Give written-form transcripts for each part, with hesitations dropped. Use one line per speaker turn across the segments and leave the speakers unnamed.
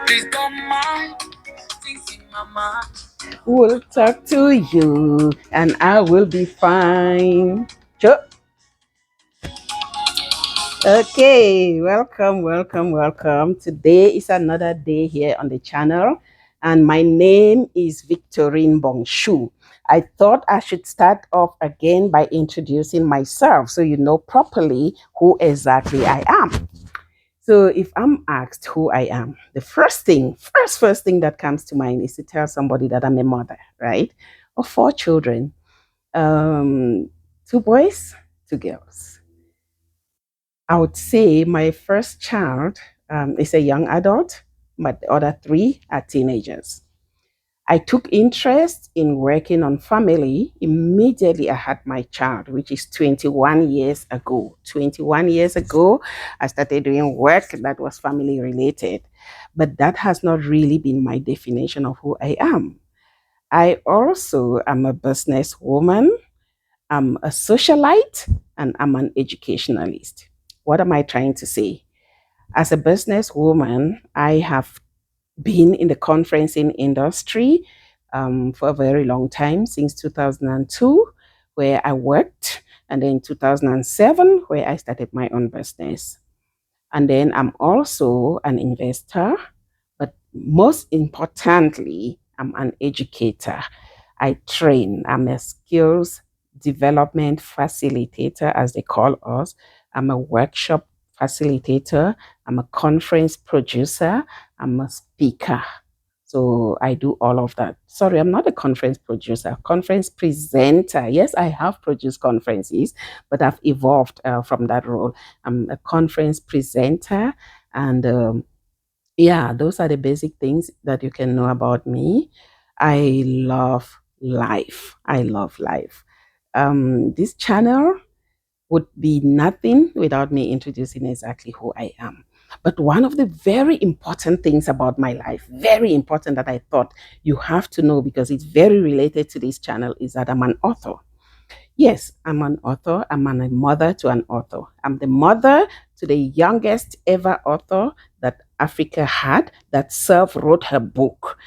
Please don't mind things in my mind. Will talk to you and I will be fine. Sure. Okay, welcome. Today is another day here on the channel, and my name is Victorine Bongshu. I thought I should start off again by introducing myself so you know properly who exactly I am. So if I'm asked who I am, the first thing that comes to mind is to tell somebody that I'm a mother, right? Of four children, um, two boys, two girls. I would say my first child is a young adult, but the other three are teenagers. I took interest in working on family immediately I had my child, which is 21 years ago. 21 years ago, I started doing work that was family related, but that has not really been my definition of who I am. I also am a businesswoman, I'm a socialite, and I'm an educationalist. What am I trying to say? As a businesswoman, I have been in the conferencing industry for a very long time, since 2002, where I worked, and then 2007, where I started my own business. And then I'm also an investor, but most importantly, I'm an educator. I train, I'm a skills development facilitator, as they call us. I'm a workshop facilitator, I'm a conference producer, I'm a speaker. So I do all of that. Sorry, I'm not a conference producer, conference presenter. Yes, I have produced conferences, but I've evolved from that role. I'm a conference presenter, and yeah, those are the basic things that you can know about me. I love life. I love life. This channel would be nothing without me introducing exactly who I am. But one of the very important things about my life, very important that I thought you have to know because it's very related to this channel, is that I'm an author. Yes, I'm an author. A mother to an author. I'm the mother to the youngest ever author that Africa had that self wrote her book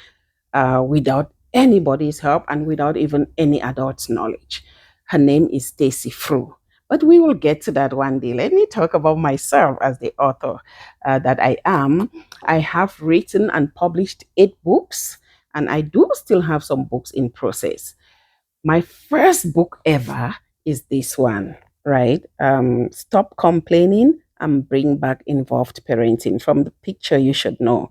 without anybody's help and without even any adult's knowledge. Her name is Stacy Fru. But we will get to that one day. Let me talk about myself as the author that I am. I have written and published 8 books, and I do still have some books in process. My first book ever is this one, right? Stop Complaining and Bring Back Involved Parenting. From the picture, you should know.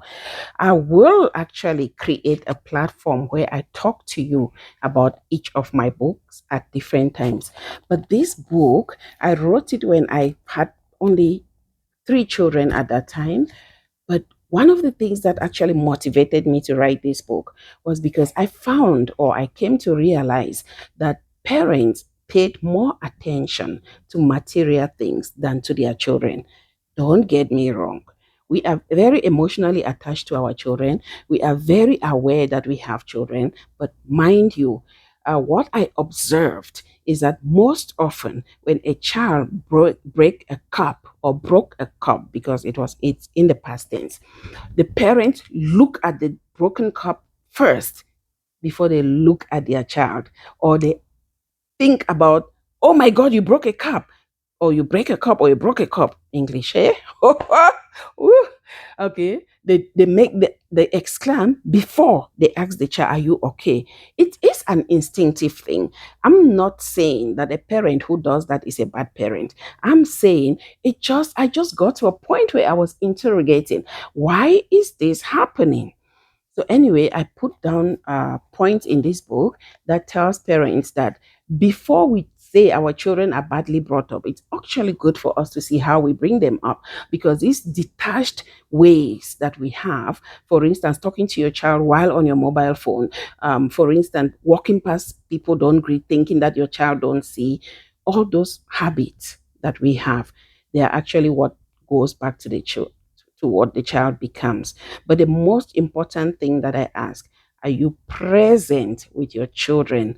I will actually create a platform where I talk to you about each of my books at different times. But this book, I wrote it when I had only 3 children at that time. But one of the things that actually motivated me to write this book was because I found or I came to realize that parents paid more attention to material things than to their children. Don't get me wrong. We are very emotionally attached to our children. We are very aware that we have children. But mind you, what I observed is that most often when a child break a cup or broke a cup, because it's in the past tense, the parents look at the broken cup first before they look at their child, or they think about, oh my God, you broke a cup, or you break a cup, or you broke a cup. English, eh? Ooh. Okay. They make they exclaim before they ask the child, are you okay? It is an instinctive thing. I'm not saying that a parent who does that is a bad parent. I'm saying I just got to a point where I was interrogating, why is this happening? So anyway, I put down a point in this book that tells parents that before we say our children are badly brought up, it's actually good for us to see how we bring them up, because these detached ways that we have, for instance, talking to your child while on your mobile phone, for instance, walking past people don't greet, thinking that your child don't see, all those habits that we have, they are actually what goes back to the child, to what the child becomes. But the most important thing that I ask, are you present with your children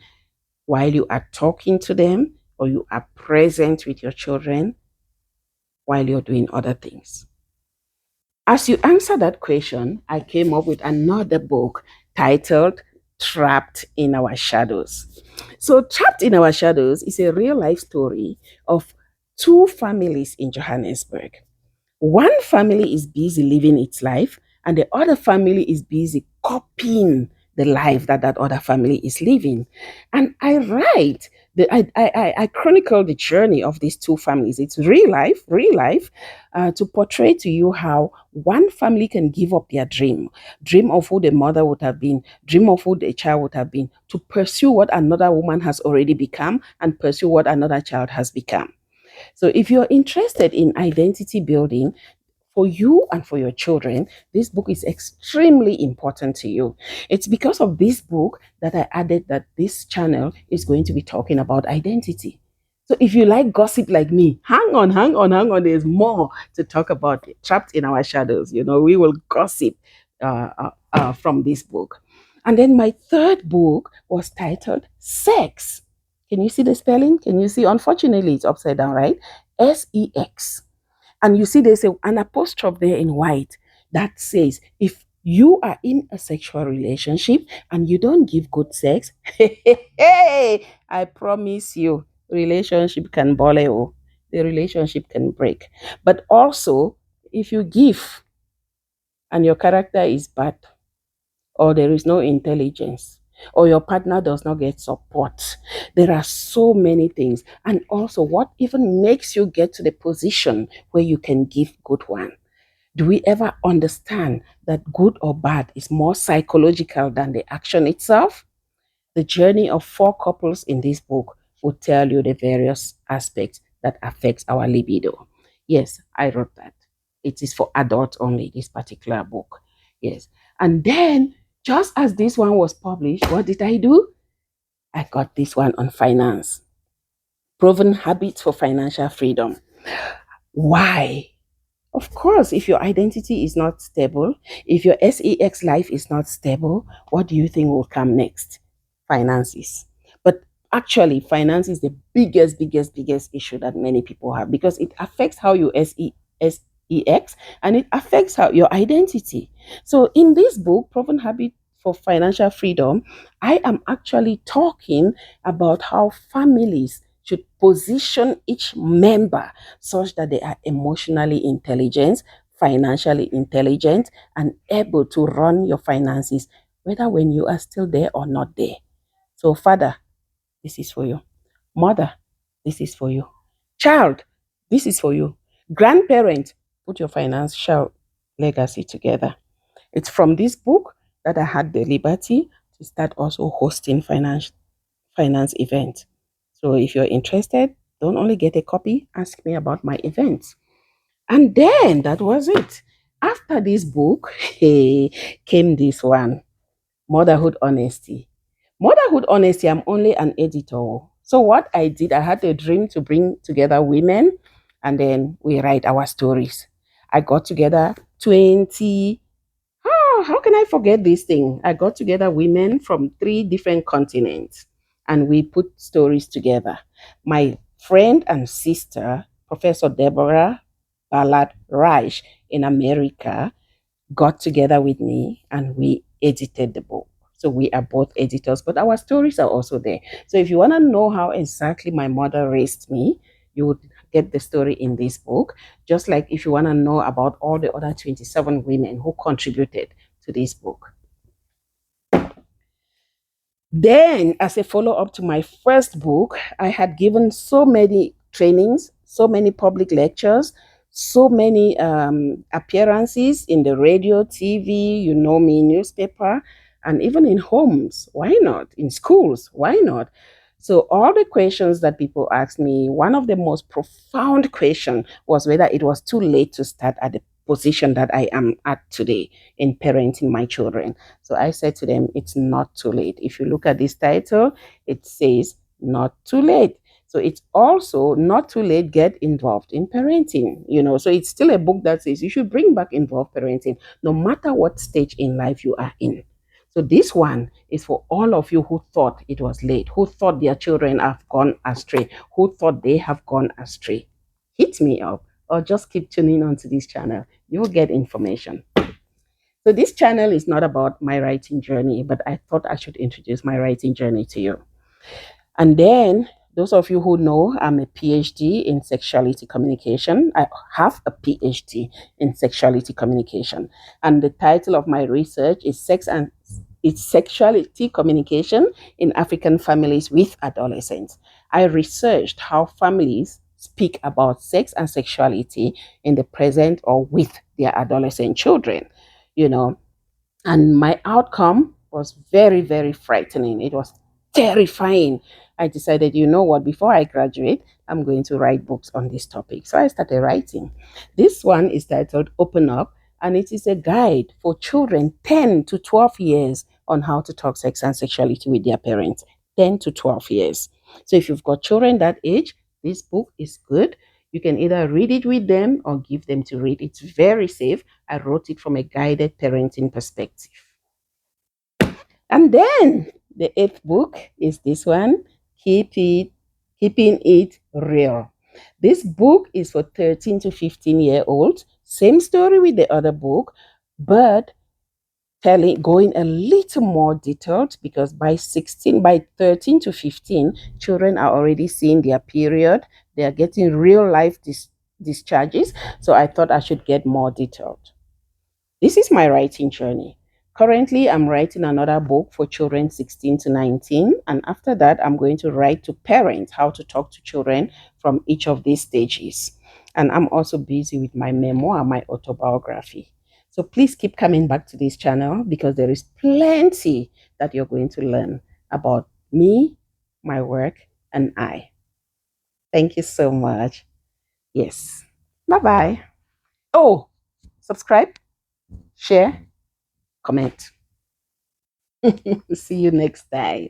while you are talking to them, or you are present with your children while you're doing other things? As you answer that question, I came up with another book titled Trapped in Our Shadows. So, Trapped in Our Shadows is a real life story of two families in Johannesburg. One family is busy living its life, and the other family is busy copying the life that that other family is living. And I write, I chronicle the journey of these two families. It's real life, to portray to you how one family can give up their dream of who the mother would have been, dream of who the child would have been, to pursue what another woman has already become and pursue what another child has become. So if you're interested in identity building for you and for your children, this book is extremely important to you. It's because of this book that I added that this channel is going to be talking about identity. So if you like gossip like me, hang on, hang on, hang on. There's more to talk about. Trapped in Our Shadows. We will gossip from this book. And then my third book was titled Sex. Can you see the spelling? Can you see? Unfortunately, it's upside down, right? Sex. And you see, there's an apostrophe there in white that says, if you are in a sexual relationship and you don't give good sex, hey, I promise you, relationship can boleo. The relationship can break. But also, if you give and your character is bad, or there is no intelligence, or your partner does not get support. There are so many things. And also, what even makes you get to the position where you can give good one? Do we ever understand that good or bad is more psychological than the action itself? The journey of four couples in this book will tell you the various aspects that affects our libido. Yes, I wrote that. It is for adults only, this particular book. Yes. And then, just as this one was published, what did I do? I got this one on finance. Proven habits for financial freedom. Why? Of course, if your identity is not stable, if your sex life is not stable, what do you think will come next? Finances. But actually, finance is the biggest issue that many people have because it affects how you sex and it affects how your identity. So in this book, Proven Habit for Financial Freedom, I am actually talking about how families should position each member such that they are emotionally intelligent, financially intelligent, and able to run your finances, whether when you are still there or not there. So, father, this is for you. Mother, this is for you. Child, this is for you. Grandparent, put your financial legacy together. It's from this book that I had the liberty to start also hosting finance events. So if you're interested, don't only get a copy, ask me about my events. And then that was it. After this book, came this one, Motherhood Honesty. Motherhood Honesty, I'm only an editor. So what I did, I had a dream to bring together women and then we write our stories. I got together 20. How can I forget this thing? I got together women from 3 different continents and we put stories together. My friend and sister, Professor Deborah Ballard Reich in America, got together with me and we edited the book. So we are both editors, but our stories are also there. So if you want to know how exactly my mother raised me, you would get the story in this book. Just like if you want to know about all the other 27 women who contributed to this book. Then, as a follow up to my first book, I had given so many trainings, so many public lectures, so many appearances in the radio, TV, me, newspaper, and even in homes. Why not? In schools, why not? So, all the questions that people asked me, one of the most profound questions was whether it was too late to start at the position that I am at today in parenting my children. So I said to them, it's not too late. If you look at this title, it says not too late. So it's also not too late, get involved in parenting. So it's still a book that says you should bring back involved parenting, no matter what stage in life you are in. So this one is for all of you who thought it was late, who thought their children have gone astray, who thought they have gone astray. Hit me up or just keep tuning on to this channel. You will get information. So this channel is not about my writing journey, but I thought I should introduce my writing journey to you. And then those of you who know, I'm a PhD in sexuality communication. I have a PhD in sexuality communication. And the title of my research is it's Sexuality Communication in African Families with Adolescents. I researched how families speak about sex and sexuality in the present or with their adolescent children, you know. And my outcome was very, very frightening. It was terrifying. I decided, you know what, before I graduate, I'm going to write books on this topic. So I started writing. This one is titled Open Up, and it is a guide for children 10 to 12 years on how to talk sex and sexuality with their parents. 10 to 12 years. So if you've got children that age, this book is good. You can either read it with them or give them to read. It's very safe. I wrote it from a guided parenting perspective. And then the eighth book is this one, Keeping It Real. This book is for 13 to 15-year-olds. Same story with the other book, but going a little more detailed, because by 13 to 15, children are already seeing their period. They are getting real life discharges. So I thought I should get more detailed. This is my writing journey. Currently, I'm writing another book for children 16 to 19. And after that, I'm going to write to parents how to talk to children from each of these stages. And I'm also busy with my memoir, my autobiography. So please keep coming back to this channel, because there is plenty that you're going to learn about me, my work, and I. Thank you so much. Yes. Bye bye. Oh, subscribe, share, comment. See you next time.